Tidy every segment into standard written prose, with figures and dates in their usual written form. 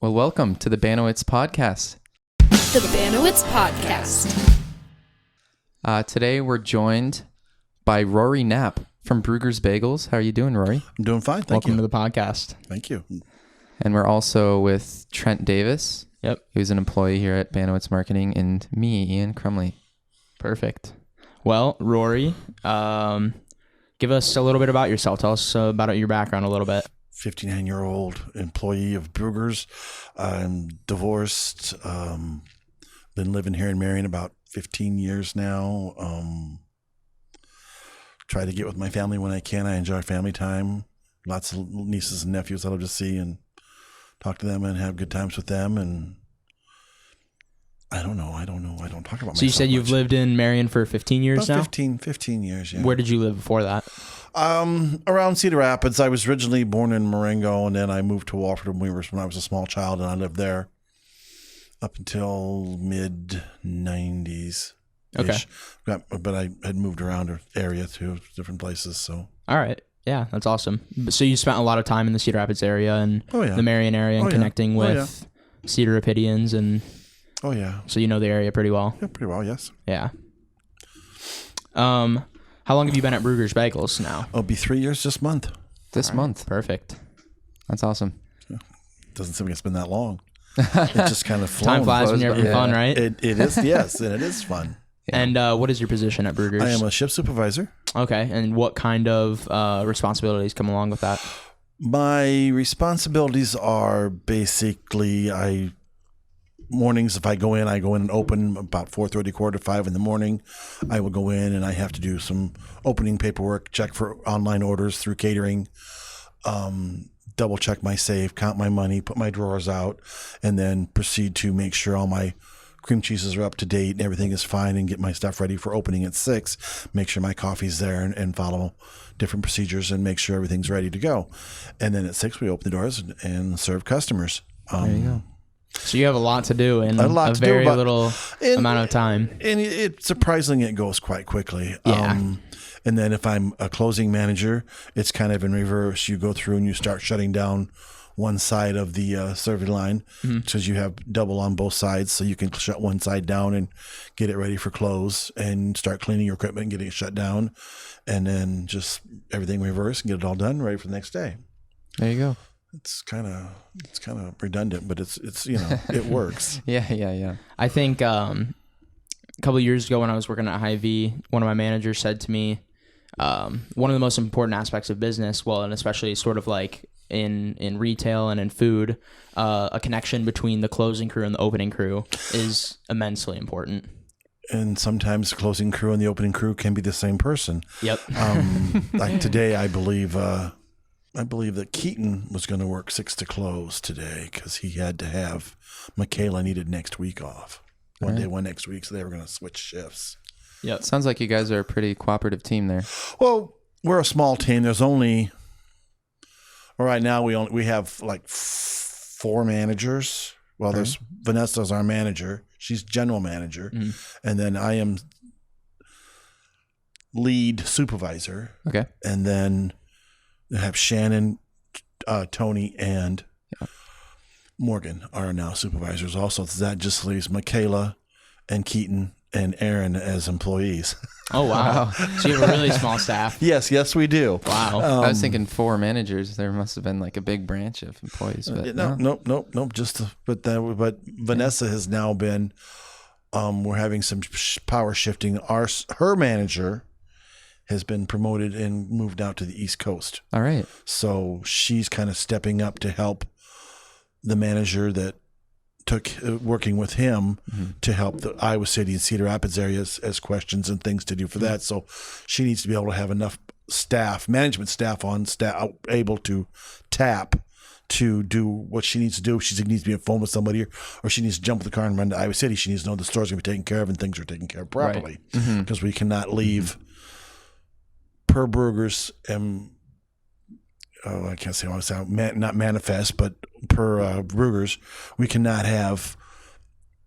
Well, welcome to the Banowetz Podcast. The Banowetz Podcast. Today we're joined by Rory Knapp from Brugger's Bagels. How are you doing, Rory? I'm doing fine, thank Welcome you. to the podcast. Thank you. And we're also with Trent Davis. Yep. Who's an employee here at Banowetz Marketing, and me, Ian Crumley. Perfect. Well, Rory, give us a little bit about yourself. Tell us about your background a little bit. 59-year-old employee of Brugger's. I'm divorced. Been living here in Marion about 15 years now. Try to get with my family when I can. I enjoy family time. Lots of nieces and nephews I love to see and talk to them and have good times with them. And I don't know. I don't talk about myself. So you said you've lived in Marion for 15 years about now? 15 years, yeah. Where did you live before that? Around Cedar Rapids. I was originally born in Marengo, and then I moved to Walford when I was a small child, and I lived there up until mid-90s. Okay. But I had moved around the area to different places, so. All right. Yeah, that's awesome. So you spent a lot of time in the Cedar Rapids area and the Marion area and connecting with Cedar Rapidians, and Oh, yeah. so you know the area pretty well. Yeah, pretty well, yes. Yeah. How long have you been at Brugger's Bagels now? It'll be 3 years this month. This month. Perfect. That's awesome. Doesn't seem like it's been that long. It just kind of flown. Time flies when you're having fun, right? It is, yes, and it is fun. Yeah. And what is your position at Brugger's? I am a shift supervisor. Okay, and what kind of responsibilities come along with that? My responsibilities are basically mornings, if I go in and open about 4:30, 4:45 in the morning. I will go in and I have to do some opening paperwork, check for online orders through catering, double check my safe, count my money, put my drawers out, and then proceed to make sure all my cream cheeses are up to date and everything is fine, and get my stuff ready for opening at 6. Make sure my coffee's there and follow different procedures and make sure everything's ready to go. And then at 6 we open the doors and serve customers. There you go. So you have a lot to do in a very little amount of time. And surprisingly, it goes quite quickly. Yeah. And then if I'm a closing manager, it's kind of in reverse. You go through and you start shutting down one side of the serving line because you have double on both sides. So you can shut one side down and get it ready for close and start cleaning your equipment and getting it shut down. And then just everything reverse and get it all done, ready for the next day. There you go. It's kind of redundant, but it's it works. Yeah. I think a couple of years ago when I was working at Hy-Vee, one of my managers said to me, one of the most important aspects of business, well, and especially sort of like in retail and in food, a connection between the closing crew and the opening crew is immensely important. And sometimes the closing crew and the opening crew can be the same person. Yep. Like today, I believe that Keaton was going to work 6 to close today because he had to have Michaela needed next week off. One day, one next week, so they were going to switch shifts. Yep. Sounds like you guys are a pretty cooperative team there. Well, we're a small team. There's only right now we have like 4 managers. Well, there's Vanessa's our manager. She's general manager, and then I am lead supervisor. Okay. And then they have Shannon, Tony, and Morgan are now supervisors also. So that just leaves Michaela and Keaton and Aaron as employees. Oh, wow. So you have a really small staff. Yes, we do. Wow. I was thinking 4 managers. There must have been like a big branch of employees. But Nope. But Vanessa has now been. We're having some power shifting. Her manager has been promoted and moved out to the East Coast. All right. So she's kind of stepping up to help the manager that took working with him to help the Iowa City and Cedar Rapids areas as questions and things to do for that. So she needs to be able to have enough management staff able to tap to do what she needs to do. If she needs to be on the phone with somebody or she needs to jump in the car and run to Iowa City, she needs to know the store's going to be taken care of and things are taken care of properly because we cannot leave per Brugger's I can't say what I sound, not manifest, but per Brugger's, we cannot have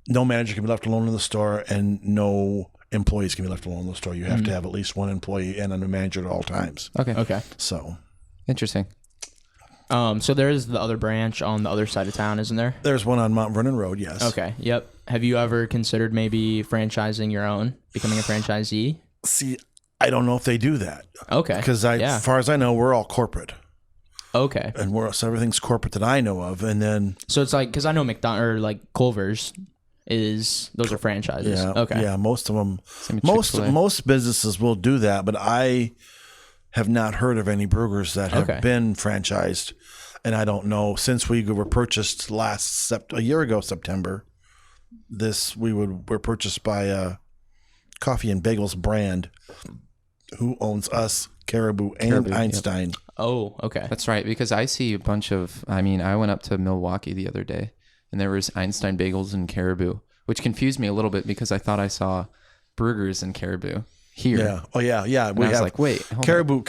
no manager can be left alone in the store and no employees can be left alone in the store. You have to have at least one employee and a manager at all times. Okay. So Interesting. So there is the other branch on the other side of town, isn't there? There's one on Mount Vernon Road, yes. Okay. Yep. Have you ever considered maybe franchising your own, becoming a franchisee? See, I don't know if they do that. Okay. Because as far as I know, we're all corporate. Okay. And so everything's corporate that I know of. And then... So it's like, because I know McDonald's or like Culver's those are franchises. Yeah. Okay. Yeah, most of them. Most businesses will do that, but I have not heard of any Brugger's that have been franchised. And I don't know, since we were purchased a year ago, September, we're purchased by a Coffee and Bagels brand who owns us, Caribou and Einstein. Yep. Oh, okay. That's right, because I see a bunch of, I went up to Milwaukee the other day, and there was Einstein Bagels and Caribou, which confused me a little bit because I thought I saw Brugger's and Caribou here. Yeah. Oh, yeah, yeah. I was like, wait, Caribou.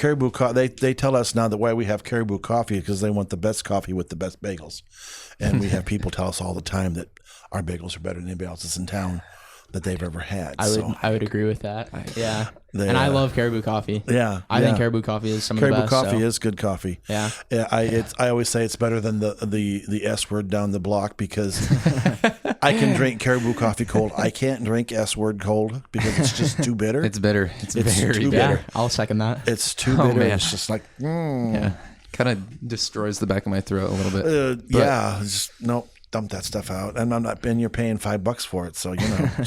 They tell us now that why we have Caribou coffee because they want the best coffee with the best bagels, and we have people tell us all the time that our bagels are better than anybody else's in town that they've ever had. I would agree with that. Yeah. I love Caribou coffee. Yeah. I think Caribou coffee is some of the best. Caribou coffee is good coffee. Yeah. I always say it's better than the S word down the block because I can drink Caribou coffee cold. I can't drink S word cold because it's just too bitter. It's bitter. It's very too bitter. bitter. I'll second that. It's too bitter. Man. It's just like, yeah. Kind of destroys the back of my throat a little bit. Nope. Dump that stuff out, and you're paying $5 for it, so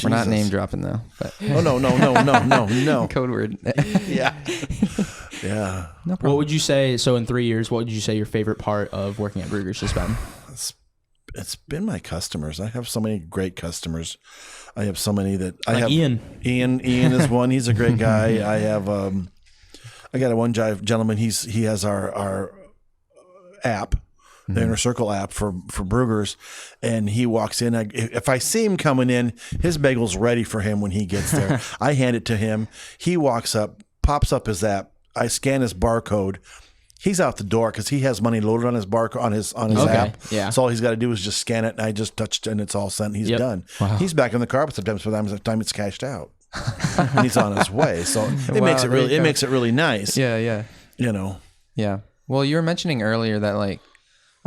We're not name dropping though. But. Oh no. Code word. Yeah. No problem. What would you say? So in 3 years, what would you say your favorite part of working at Brugger's has been? It's been my customers. I have so many great customers. I have so many that like I have. Ian Is one. He's a great guy. I have. I got one gentleman. He has our app. The Inner Circle app for Brugger's, and he walks in. If I see him coming in, his bagel's ready for him when he gets there. I hand it to him. He walks up, pops up his app. I scan his barcode. He's out the door because he has money loaded on his barcode on his app. Yeah. So all he's got to do is just scan it, and I just touched it, and it's all sent. He's done. Wow. He's back in the car, but sometimes by the time it's cashed out, and he's on his way. So it makes it really nice. Yeah. Yeah. Well, you were mentioning earlier that like.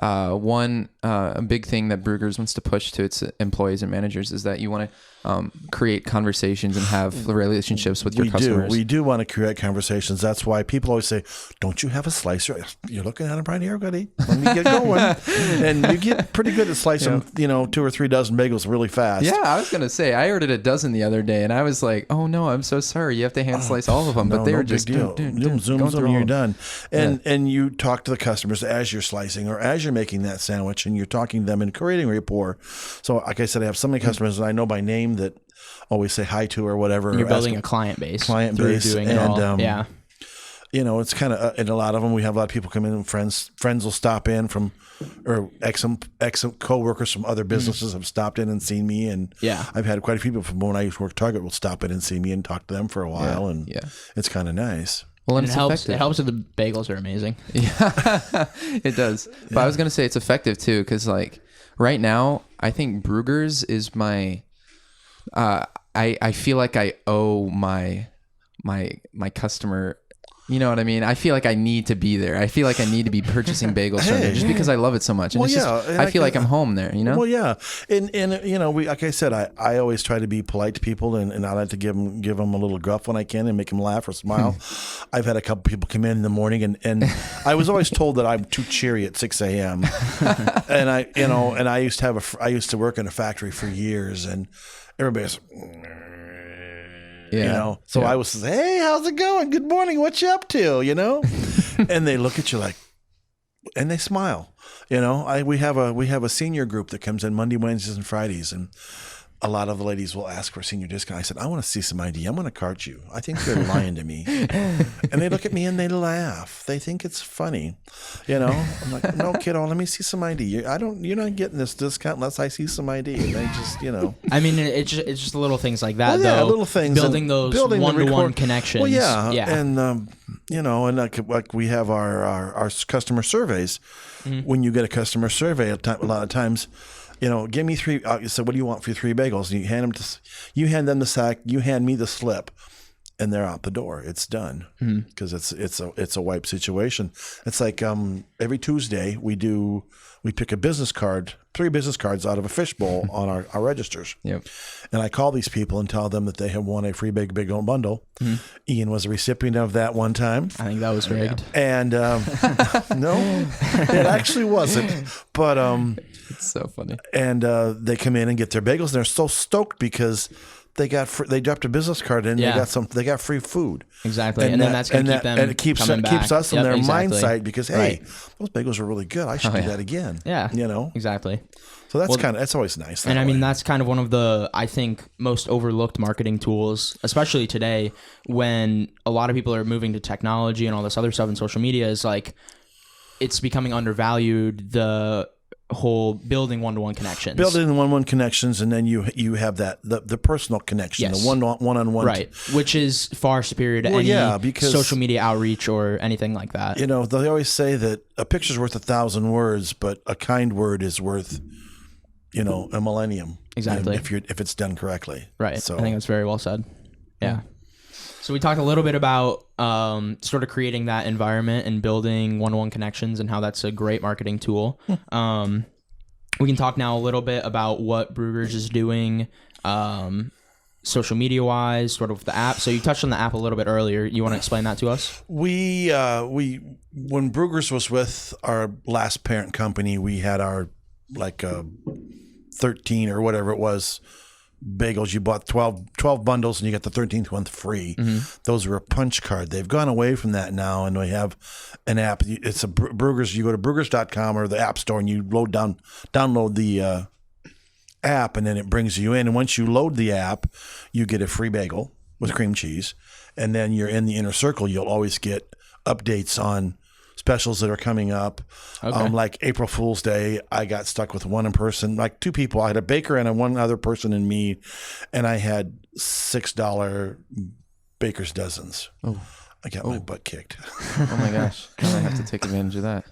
A big thing that Brugger's wants to push to its employees and managers is that you want to create conversations and have relationships with your customers. We do want to create conversations. That's why people always say, "Don't you have a slicer?" You're looking at him right here, buddy. Let me get going. And you get pretty good at slicing, 2 or 3 dozen bagels really fast. Yeah, I was gonna say I ordered a dozen the other day, and I was like, "Oh no, I'm so sorry. You have to hand slice all of them." But they were just zoom, and you're done. And you talk to the customers as you're slicing or as you're making that sandwich, and you're talking to them and creating rapport. So, like I said, I have so many customers that I know by name that always say hi to or whatever. And you're building a client base. Doing it all. Yeah. It's kind of, and a lot of them, we have a lot of people come in and friends will stop in from, or ex co-workers from other businesses have stopped in and seen me. And I've had quite a few people from when I used to work Target will stop in and see me and talk to them for a while. And it's kind of nice. Well, and it helps that the bagels are amazing. Yeah, it does. But I was going to say it's effective too. Cause like right now I think Brugger's is my, I feel like I owe my customer, you know what I mean? I feel like I need to be there. I feel like I need to be purchasing bagels from there just because I love it so much. And I feel like I'm home there, Well, yeah. And like I said, I always try to be polite to people and I like to give them a little guff when I can and make them laugh or smile. I've had a couple people come in the morning and I was always told that I'm too cheery at 6 a.m. And I used to work in a factory for years and everybody's so I was, hey, how's it going? Good morning. What you up to? And they look at you like, and they smile. We have a senior group that comes in Monday, Wednesdays, and Fridays, and a lot of the ladies will ask for a senior discount. I said, I want to see some ID. I'm going to cart you. I think they're lying to me. And they look at me and they laugh. They think it's funny. I'm like, no, kiddo, let me see some ID. You're not getting this discount unless I see some ID. And they just, I mean, it's just little things like that, though. Little things. Building those one-to-one connections. Well, yeah. And, and like we have our customer surveys. Mm-hmm. When you get a customer survey, a lot of times, give me 3. You said, what do you want for your 3 bagels? And you hand them the sack. You hand me the slip. and they're out the door. It's done because it's a wipe situation. It's like every Tuesday we pick a business card, 3 business cards out of a fishbowl on our registers. Yep. And I call these people and tell them that they have won a free big old bundle. Ian was a recipient of that one time. I think that was rigged. And no, it actually wasn't. But It's so funny. and they come in and get their bagels, and they're so stoked because they dropped a business card in. Yeah. They got free food. Exactly. And then that's going to keep them and it keeps coming back. keeps us in Yep, their exactly. mindset because hey, Right. those bagels are really good. I should do that again. Yeah. You know. Exactly. So that's always nice. And I mean, way. that's kind of one of the, I think, most overlooked marketing tools, especially today when a lot of people are moving to technology and all this other stuff in social media, is like, it's becoming undervalued, the whole building one-to-one connections. Building the one-on-one connections, and then you have that the personal connection, Yes. the one-on-one. Right. Which is far superior to any because social media outreach or anything like that. You know, they always say that a picture's worth 1,000 words, but a kind word is worth, a millennium. Exactly. If it's done correctly. Right. So I think that's very well said. Yeah. So we talked a little bit about sort of creating that environment and building one-on-one connections and how that's a great marketing tool. We can talk now a little bit about what Brugger's is doing social media-wise, sort of the app. So you touched on the app a little bit earlier. You want to explain that to us? we when Brugger's was with our last parent company, we had our 13 or whatever it was bagels. You bought 12 bundles and you got the 13th one free. Those were a punch card. They've gone away from that now, and we have an app. It's a Brugger's. You go to Brugger's.com or the App Store and you download the app, and then it brings you in. And once you load the app, you get a free bagel with cream cheese, and then you're in the inner circle. You'll always get updates on specials that are coming up. Okay. Like April Fool's Day, I got stuck with one person, like 2 people. I had a baker and one other person and me, and I had $6 baker's dozens. Oh. I got my butt kicked. Oh my gosh. I might have to take advantage of that.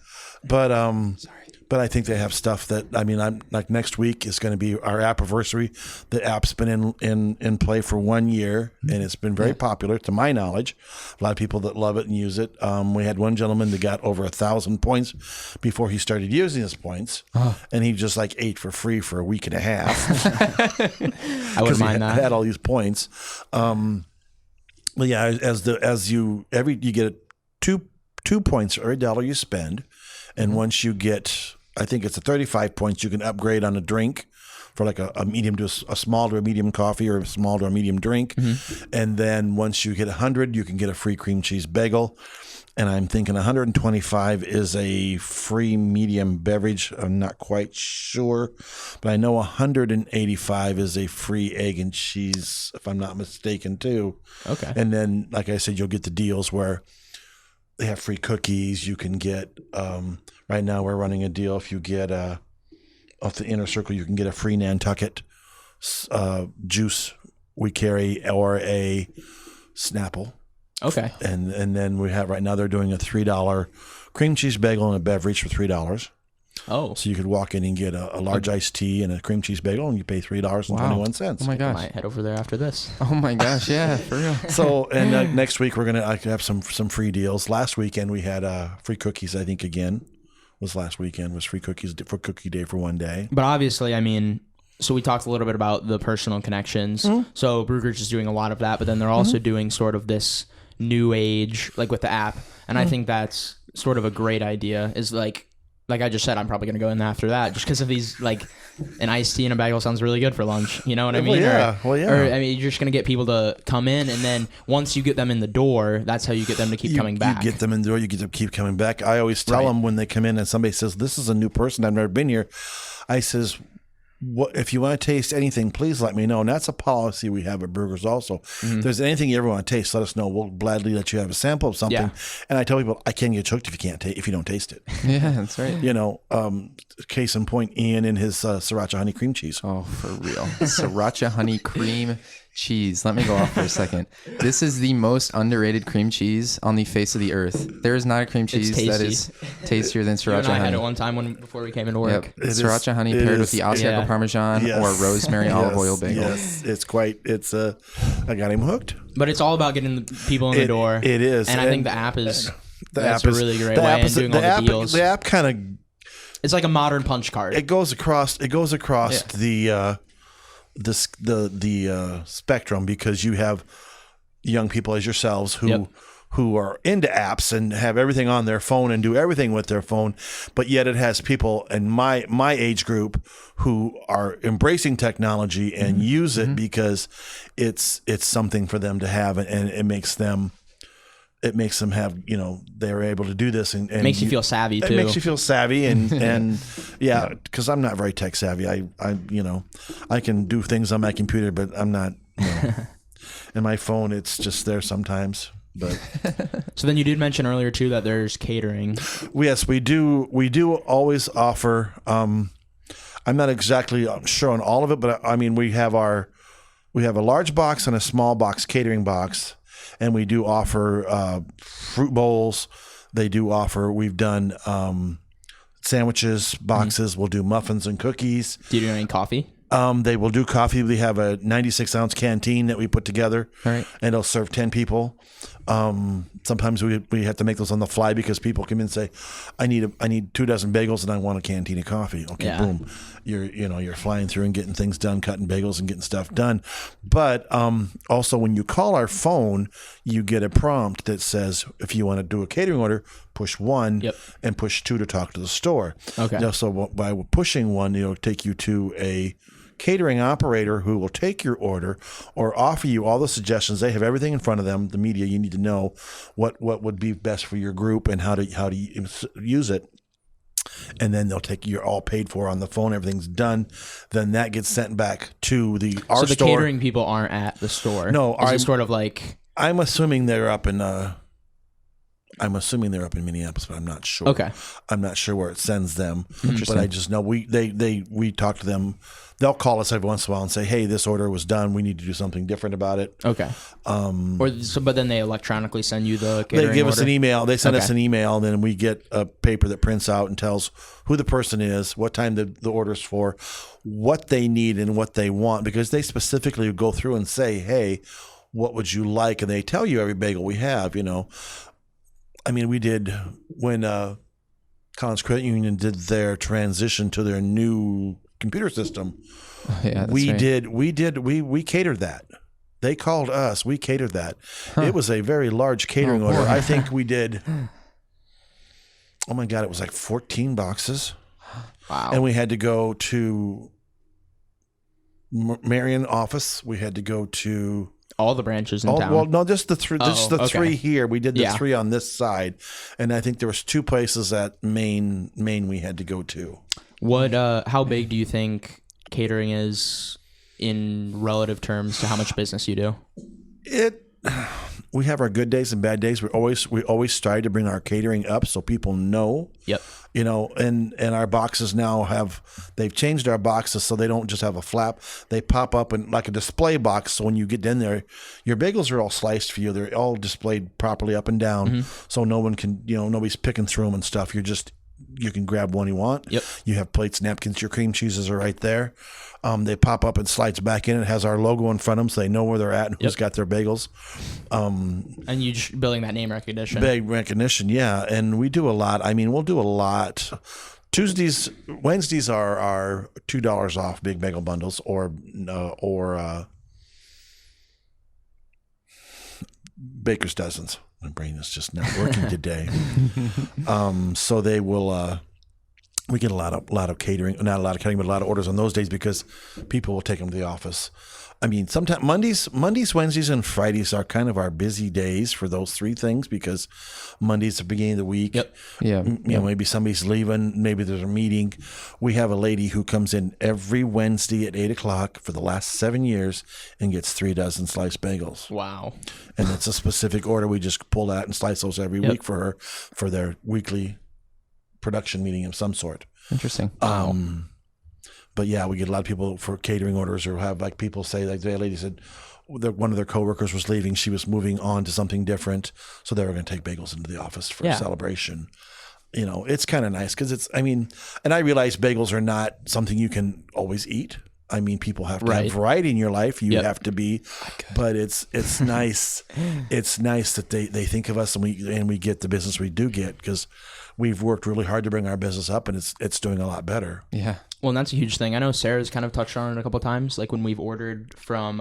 But I think they have stuff that, I'm like, next week is going to be our appiversary. The app's been in play for 1 year, and it's been very popular to my knowledge. A lot of people that love it and use it. We had one gentleman that got over 1,000 points before he started using his points, and he just ate for free for a week and a half. I wouldn't mind that. Had all these points. But yeah, you get 2 points for every $1 you spend. And once you get, I think it's 35 points, you can upgrade on a drink for like a medium to a small to a medium coffee or a small to a medium drink. And then once you get 100, you can get a free cream cheese bagel. And I'm thinking 125 is a free medium beverage. I'm not quite sure, but I know 185 is a free egg and cheese, if I'm not mistaken, too. Okay. And then, like I said, you'll get the deals where they have free cookies. You can get, right now we're running a deal. If you get off the inner circle, you can get a free Nantucket juice we carry or a Snapple. Okay. And then we have right now they're doing a $3 cream cheese bagel and a beverage for $3. Oh. So you could walk in and get a large iced tea and a cream cheese bagel, and you pay $3.21. Oh my I gosh. might head over there after this. Oh my gosh. Yeah, for real. So, and next week we're gonna have some free deals. Last weekend we had free cookies. I think was free cookies for Cookie Day for 1 day. But obviously, so we talked a little bit about the personal connections. So Brugger's is doing a lot of that, but then they're also doing sort of this new age, like with the app. And I think that's sort of a great idea, is like I just said, I'm probably going to go in after that just because of these, an iced tea and a bagel sounds really good for lunch. You know what I mean? Well, yeah. Or, you're just going to get people to come in, and then once you get them in the door, that's how you get them to keep coming back. You get them in the door, you get them to keep coming back. I always tell them when they come in and somebody says, this is a new person, I've never been here. I says, what if you want to taste anything, please let me know. And that's a policy we have at Brugger's also. If there's anything you ever want to taste, let us know. We'll gladly let you have a sample of something. Yeah. And I tell people, I can't get hooked if you don't taste it. Yeah, that's right. Case in point, Ian and his Sriracha honey cream cheese. Oh, for real. Sriracha honey cream cheese. Let me go off for a second. This is the most underrated cream cheese on the face of the earth. There is not a cream cheese that is tastier than You and Sriracha I had honey. it one time before we came into work. Yep. Sriracha honey paired with the Asiago Parmesan or rosemary olive oil bagel. Yes, it's quite. It's I got him hooked. But it's all about getting the people in the door. It is. And I think the app is that's a really great way and doing all the deals. The app kind of, it's like a modern punch card. it goes across the spectrum, because you have young people as yourselves who are into apps and have everything on their phone and do everything with their phone, but yet it has people in my age group who are embracing technology and use it because it's something for them to have, and it makes them have, they're able to do this, and makes you feel savvy too. It makes you feel savvy, and yeah, because I'm not very tech savvy. I can do things on my computer, but I'm not. And my phone, it's just there sometimes. But so then you did mention earlier too that there's catering. Yes, we do. We do always offer. I'm not exactly sure on all of it, but I mean we have a large box and a small box catering box, and we do offer fruit bowls. They do offer. We've done sandwiches boxes. We'll do muffins and cookies. Do you do any coffee? They will do coffee. We have a 96-ounce canteen that we put together, right, and it'll serve 10 people. Sometimes we have to make those on the fly because people come in and say, I need 2 dozen bagels and I want a canteen of coffee. Okay, boom. You're flying through and getting things done, cutting bagels and getting stuff done. But also when you call our phone, you get a prompt that says, if you want to do a catering order, push 1 and push 2 to talk to the store. Okay. So by pushing 1, it'll take you to a catering operator who will take your order or offer you all the suggestions. They have everything in front of them, the media. You need to know what would be best for your group and how to use it. And then they'll take, you're all paid for on the phone. Everything's done. Then that gets sent back to our store. So the catering people aren't at the store. No, it's sort of like. I'm assuming they're up in. Minneapolis, but I'm not sure. Okay. I'm not sure where it sends them, but I just know we talk to them. They'll call us every once in a while and say, "Hey, this order was done. We need to do something different about it." Okay. But then they electronically send you the catering They give order? us an email. They send us an email, and then we get a paper that prints out and tells who the person is, what time the order's for, what they need, and what they want, because they specifically go through and say, "Hey, what would you like?" And they tell you every bagel we have. I mean, we did when Collins Credit Union did their transition to their new computer system. Yeah, that's we right. we catered that. They called us. We catered that. It was a very large catering order. I think we did. Oh my God! It was like 14 boxes. Wow. And we had to go to Marion office. We had to go to. All the branches in town? Well, no, just the three. Just the okay. 3 here. We did the 3 on this side, and I think there was 2 places at Maine we had to go to. What? How big do you think catering is in relative terms to how much business you do? We have our good days and bad days. We always strive to bring our catering up so people know. Yep. And our boxes now they've changed our boxes so they don't just have a flap. They pop up in like a display box. So when you get in there, your bagels are all sliced for you. They're all displayed properly up and down. So no one can, nobody's picking through them and stuff. You can grab one you want. Yep. You have plates, napkins, your cream cheeses are right there. They pop up and slides back in. It has our logo in front of them so they know where they're at and who's got their bagels. And you just building that name recognition. Big recognition, yeah. And we do a lot. I mean, we'll do a lot. Wednesdays are $2 off big bagel bundles or baker's dozens. My brain is just not working today. So they will. We get a lot of catering, not a lot of catering, but a lot of orders on those days because people will take them to the office. I mean, sometimes Mondays, Wednesdays, and Fridays are kind of our busy days for those 3 things because Monday's the beginning of the week. Yep. Yeah. Maybe somebody's leaving. Maybe there's a meeting. We have a lady who comes in every Wednesday at 8:00 for the last 7 years and gets 3 dozen sliced bagels. Wow. And it's a specific order. We just pull out and slice those every week for her for their weekly production meeting of some sort. Interesting. But yeah, we get a lot of people for catering orders, or have like people say, like the lady said, one of their coworkers was leaving. She was moving on to something different, so they were going to take bagels into the office for a celebration. It's kind of nice because and I realize bagels are not something you can always eat. I mean, people have to have variety in your life. You have to be, but it's nice. It's nice that they think of us and we get the business we do get because we've worked really hard to bring our business up and it's doing a lot better. Yeah. Well, and that's a huge thing. I know Sarah's kind of touched on it a couple of times, like when we've ordered from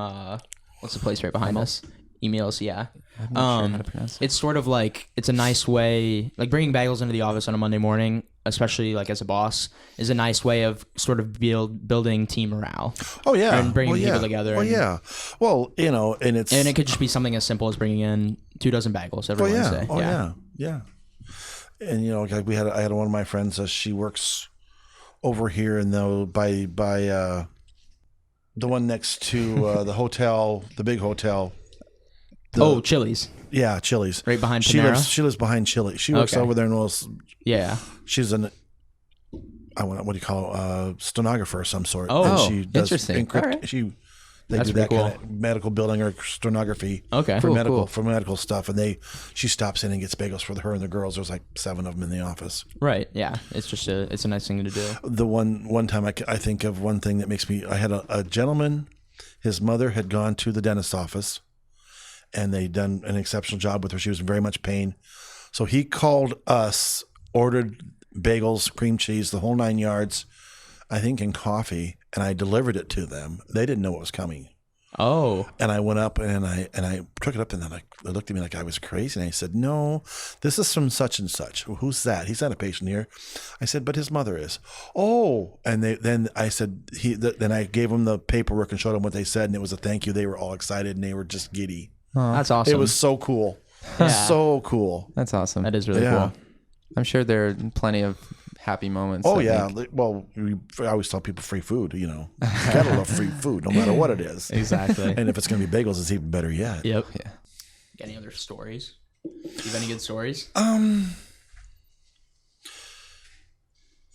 what's the place right behind us? Emails, yeah. I'm not sure how to pronounce it. It's sort of like it's a nice way, like bringing bagels into the office on a Monday morning, especially like as a boss, is a nice way of sort of building team morale. Oh yeah, and bringing people together. Oh yeah. Well, and it could just be something as simple as bringing in 24 bagels every Wednesday. Oh yeah. And like I had one of my friends. She works over here in by the one next to the hotel, the big hotel. Chili's. Yeah, Chili's. Right behind Panera? She lives behind Chili's. She works over there in Willis. Yeah. She's what do you call it? Stenographer of some sort. Oh, and she does interesting. All right. They That's do that pretty kind of medical billing or stenography for medical stuff. And she stops in and gets bagels for her and the girls. There's like 7 of them in the office. Right. Yeah. It's just it's a nice thing to do. The one time I think of one thing that makes me, I had a gentleman, his mother had gone to the dentist's office and they'd done an exceptional job with her. She was in very much pain. So he called us, ordered bagels, cream cheese, the whole 9 yards, I think in coffee, and I delivered it to them. They didn't know what was coming. Oh. And I went up and I took it up and then they looked at me like I was crazy. And I said, no, this is from such and such. Who's that? He's not a patient here. I said, but his mother is. Oh. And then I said, then I gave them the paperwork and showed them what they said. And it was a thank you. They were all excited and they were just giddy. That's awesome. It was so cool. Yeah. So cool. That's awesome. That is really cool. I'm sure there are plenty of happy moments. Oh yeah. Well, I always tell people free food, you gotta love free food no matter what it is. Exactly. And if it's going to be bagels, it's even better yet. Yep. Yeah. Any other stories? Do you have any good stories?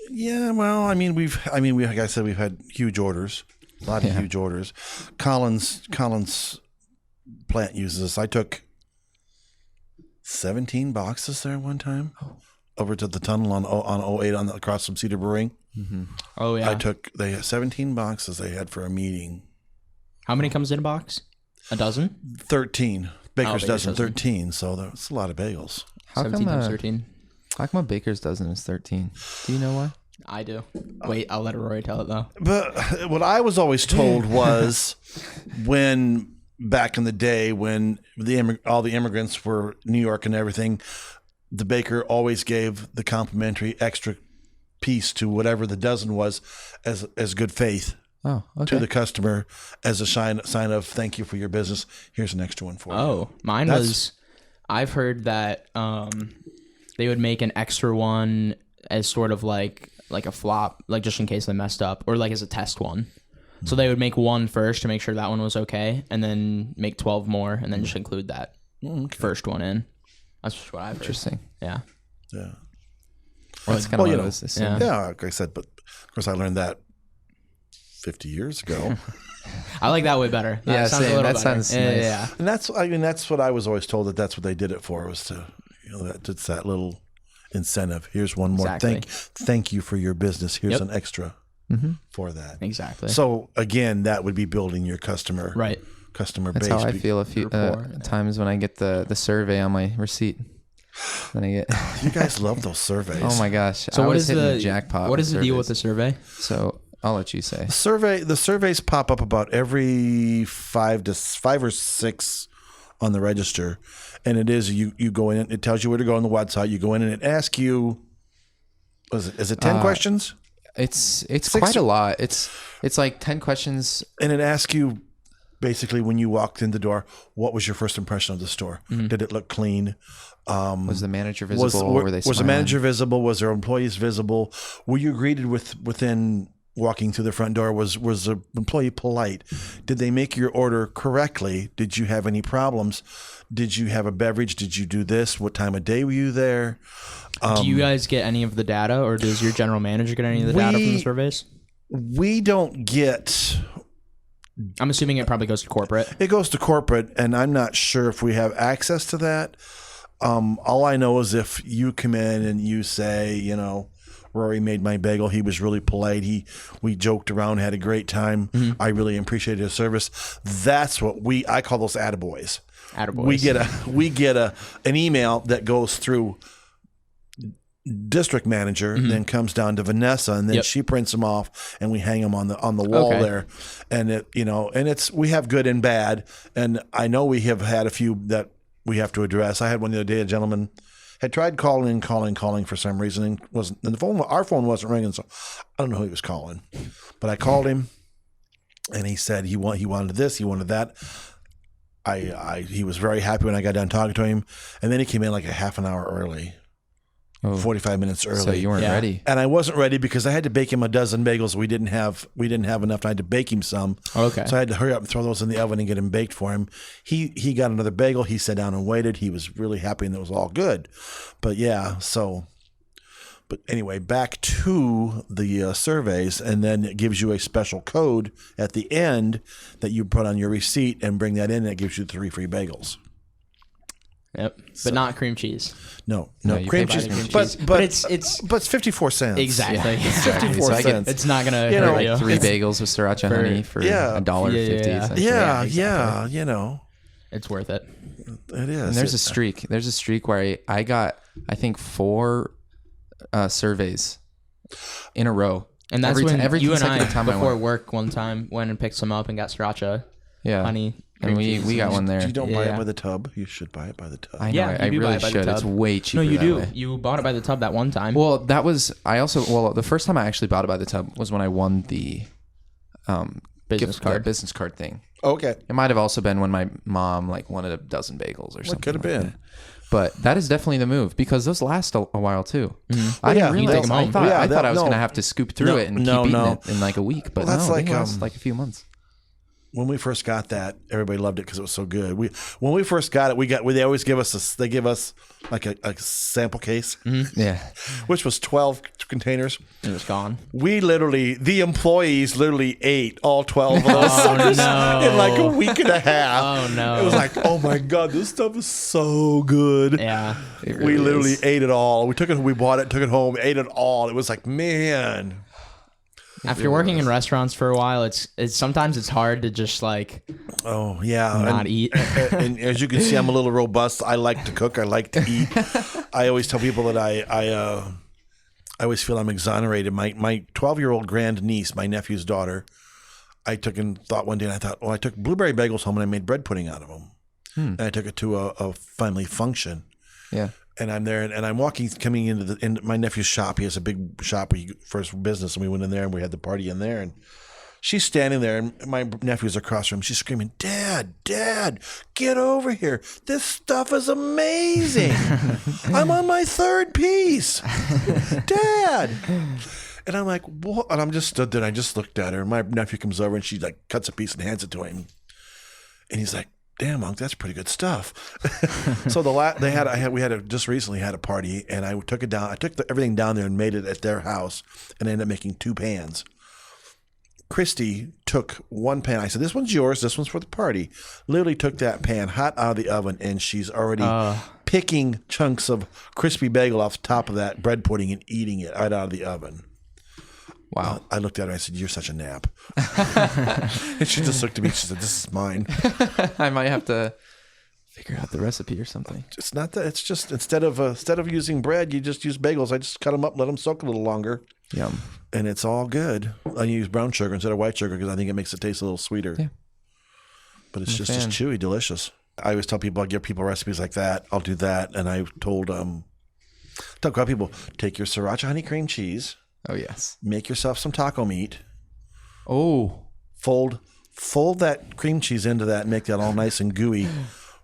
Yeah, well, I mean, like I said, we've had huge orders, a lot of huge orders. Collins plant uses us. I took 17 boxes there one time over to the tunnel on 08 across from Cedar Brewing. Mm-hmm. Oh yeah. They had 17 boxes they had for a meeting. How many comes in a box? A dozen? 13. Baker's dozen, 13. So that's a lot of bagels. How 17 come times 13. How come a baker's dozen is 13? Do you know why? I do. Wait, I'll let Rory tell it though. But what I was always told was when back in the day when all the immigrants were New York and everything, the baker always gave the complimentary extra piece to whatever the dozen was as good faith to the customer as a sign of thank you for your business. Here's an extra one for you. Oh, mine was, I've heard that they would make an extra one as sort of like a flop, like just in case they messed up, or like as a test one. So they would make one first to make sure that one was okay, and then make 12 more, and then just include that first one in. That's just what I've heard. Interesting. Yeah. Yeah. Well, that's kind of what I was assuming. Yeah, like I said, but of course I learned that 50 years ago. I like that way better. That sounds a little better. Sounds nice. Yeah. And that's what I was always told that's what they did it for, was to, it's that little incentive. Here's one more. Exactly. Thank you for your business. Here's an extra for that. Exactly. So again, that would be building your customer customer That's base. how I feel a few times when I get the survey on my receipt. Then I get. You guys love those surveys. Oh my gosh! So what is the jackpot? What is the deal with the survey? So I'll let you say. The surveys pop up about every 5 or 6 on the register, and it is you go in. It tells you where to go on the website. You go in and it asks you. Is it 10 questions? It's quite a lot. It's like 10 questions, and it asks you basically when you walked in the door, what was your first impression of the store? Did it look clean? Was the manager visible? Were they was the manager visible? Was their employees visible? Were you greeted within walking through the front door? Was the employee polite? Did they make your order correctly? Did you have any problems? Did you have a beverage? Did you do this? What time of day were you there? Do you guys get any of the data, or does your general manager get any of the data from the surveys? We don't get. I'm assuming it probably goes to corporate. It goes to corporate, and I'm not sure if we have access to that. All I know is if you come in and you say, Rory made my bagel. He was really polite. We joked around, had a great time. I really appreciated his service. That's what I call those attaboys. Attaboys. We get an email that goes through district manager, then comes down to Vanessa, and then she prints them off, and we hang them on the wall there. And we have good and bad, and I know we have had a few that we have to address. I had one the other day. A gentleman had tried calling for some reason, and our phone wasn't ringing, so I don't know who he was calling. But I called him, and he said he wanted this, he wanted that. He was very happy when I got done talking to him, and then he came in like a half an hour early. 45 minutes early. So you weren't ready. And I wasn't ready because I had to bake him a dozen bagels. We didn't have enough time to bake him some. Okay. So I had to hurry up and throw those in the oven and get them baked for him. He got another bagel. He sat down and waited. He was really happy, and it was all good. But anyway, back to the surveys, and then it gives you a special code at the end that you put on your receipt and bring that in, and it gives you 3 free bagels. Yep, but not cream cheese. No, you cream pay by cheese. the cream cheese. But it's 54 cents. exactly. It's 54 cents. It's not gonna You hurt know, you. Like 3 bagels with sriracha honey for $1.50. Yeah, It's worth it. it is. And there's a streak. There's a streak where I got, I think, 4 surveys in a row. And that's every when you and I, consecutive time before went. work one time, went and picked some up and got sriracha, honey. And we got one there. You don't buy it by the tub. You should buy it by the tub. I know. Yeah, I you do buy really it by the should. tub. It's way cheaper. No, you that do. way. You bought it by the tub that one time. Well, the first time I actually bought it by the tub was when I won the business card thing. Okay. It might have also been when my mom wanted a dozen bagels or something. Could have been. That. But that is definitely the move because those last a while too. I yeah, didn't you realize. take 'em home. I thought I was no. going to have to scoop through it and keep eating it in like a week. But that's no, like, they last like a few months. When we first got that, everybody loved it because it was so good. When we first got it, they always give us they give us like a sample case, Yeah. which was 12 containers. it was gone. The employees literally ate all 12 of those suckers in like a week and a half. Oh no! It was like, oh my God, this stuff is so good. Yeah. We literally ate it all. We bought it, took it home, ate it all. It was like, man. After working in restaurants for a while, it's sometimes it's hard to just Oh yeah, not eat. And as you can see, I'm a little robust. I like to cook. I like to eat. I always tell people that I always feel I'm exonerated. My 12-year-old grandniece, my nephew's daughter, I took and thought one day, and I thought, well, I took blueberry bagels home and I made bread pudding out of them. And I took it to a family function. Yeah. And I'm there, and I'm coming into my nephew's shop. He has a big shop for his business, and we went in there, and we had the party in there. And she's standing there, and my nephew's across from him. She's screaming, Dad, get over here. This stuff is amazing. I'm on my 3rd piece. Dad. And I'm like, what? And I'm just stood there, and I just looked at her. And my nephew comes over, and she cuts a piece and hands it to him. And he's like, damn, Unc, that's pretty good stuff. So we just recently had a party, and I took it down. I took everything down there and made it at their house, and I ended up making 2 pans. Christy took 1 pan. I said, this one's yours. This one's for the party. Literally took that pan hot out of the oven, and she's already picking chunks of crispy bagel off the top of that bread pudding and eating it right out of the oven. Wow. I looked at her. I said, you're such a nap. And she just looked at me. She said, this is mine. I might have to figure out the recipe or something. It's not that. It's just instead of using bread, you just use bagels. I just cut them up, let them soak a little longer. Yum. And it's all good. I use brown sugar instead of white sugar because I think it makes it taste a little sweeter. Yeah. But it's just chewy, delicious. I always tell people, I give people recipes like that. I'll do that. And I told people, take your sriracha honey cream cheese. Oh, yes. Make yourself some taco meat. Oh. Fold that cream cheese into that and make that all nice and gooey.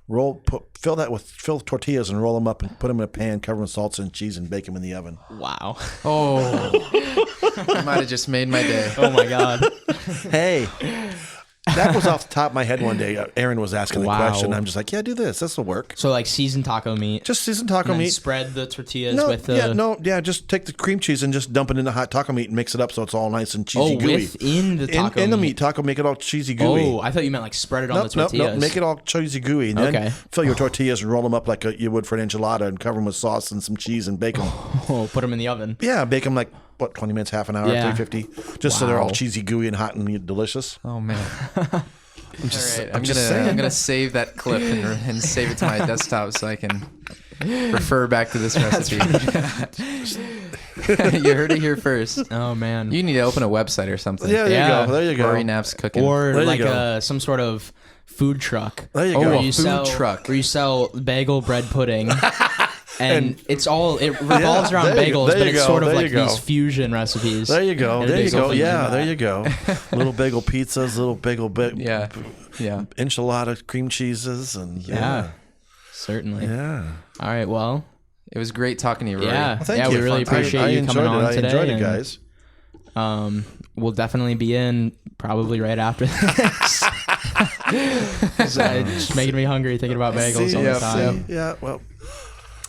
Fill tortillas and roll them up and put them in a pan, cover them with salsa and cheese, and bake them in the oven. Wow. Oh. I might have just made my day. Oh my God. Hey, That was off the top of my head one day. Aaron was asking the Wow. question. I'm just like, yeah, do this. This will work. So like seasoned taco meat. Just seasoned taco and then meat. spread the tortillas with the... Just take the cream cheese and just dump it in the hot taco meat and mix it up so it's all nice and cheesy gooey. Within the taco in the meat taco, make it all cheesy gooey. Oh, I thought you meant like spread it on the Nope, tortillas. make it all cheesy gooey. And then Okay. fill your tortillas and roll them up like you would for an enchilada and cover them with sauce and some cheese and bake them. Oh, put them in the oven. Yeah, bake them like, 20 minutes, half an hour, Yeah. 350. Just so they're all Wow. cheesy gooey and hot and delicious. Oh man. I'm just, All right, I'm just saying. I'm gonna save that clip and save it to my desktop so I can refer back to this recipe. You heard it here first. Oh man. You need to open a website or something. Yeah, there Yeah. you go. There you go. Rory Knapp's cooking. Or There you like go. some sort of food truck. There you Oh, go. a Where you food sell, truck. Where you sell bagel bread pudding. And it revolves around there you go, bagels, there but you it's go, sort of there like you go. these fusion recipes. There you go. And There you bagel go. things Yeah, in there that. you go. Little bagel pizzas, little bagel Yeah. enchilada cream cheeses, and Yeah. Certainly. yeah. All right. Well, It was great talking to you, Rory. yeah. Well, thank yeah, you. we really Fun. appreciate I you enjoyed coming it. on today. I enjoyed it, and, guys. We'll definitely be in probably right after this. It's just making me hungry thinking about bagels all the time. Yeah. Well,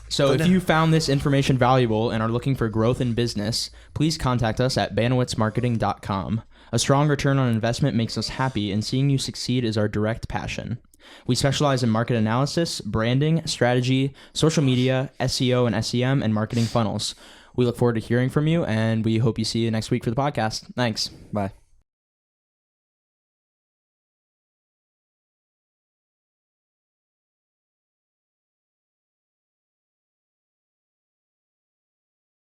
So if you found this information valuable and are looking for growth in business, please contact us at BanowetzMarketing.com. A strong return on investment makes us happy, and seeing you succeed is our direct passion. We specialize in market analysis, branding, strategy, social media, SEO and SEM, and marketing funnels. We look forward to hearing from you, and we hope you see you next week for the podcast. Thanks. Bye.